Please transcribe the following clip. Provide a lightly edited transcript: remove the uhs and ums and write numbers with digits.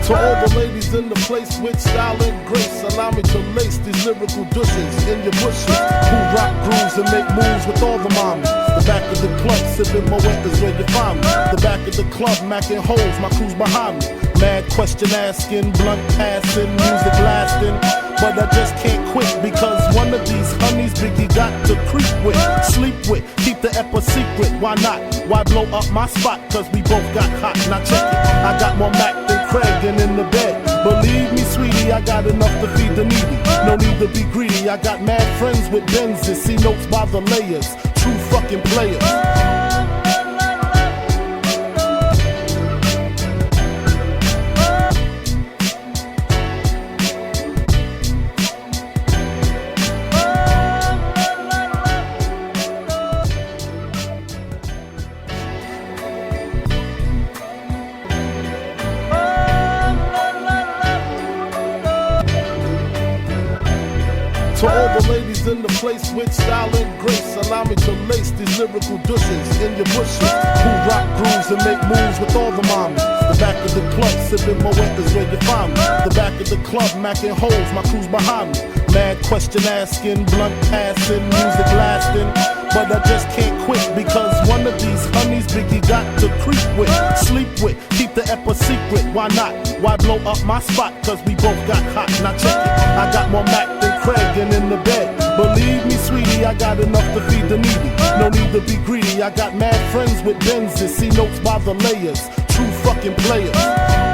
To all the ladies in the place with style and grace, allow me to lace these lyrical douches in your bushes. Who rock grooves and make moves with all the mommies. The back of the club, sipping Moet is where you find me. The back of the club, macking holes, my crew's behind me. Mad question asking, blunt passing, music lasting. But I just can't quit because one of these honeys Biggie got to creep with, sleep with, keep the ep a secret. Why not? Why blow up my spot? Cause we both got hot. Now check it, I got more Mac than Craig and in the bed. Believe me, sweetie, I got enough to feed the needy. No need to be greedy. I got mad friends with Benzes, see notes by the layers. True fucking players. To all the ladies in the place with style and grace, allow me to lace these lyrical douches in your bushes. Who rock grooves and make moves with all the mommies. The back of the club, sipping Moet is where you find me. The back of the club, macking holes, my crew's behind me. Mad question asking, blunt passing, music lasting. But I just can't quit because one of these honeys Biggie got to creep with, sleep with, keep the ep a secret. Why not? Why blow up my spot? Cause we both got hot. Now check it, I got more Mac than Craig and in the bed. Believe me, sweetie, I got enough to feed the needy. No need to be greedy. I got mad friends with Benzes, see notes by the layers. True fucking players.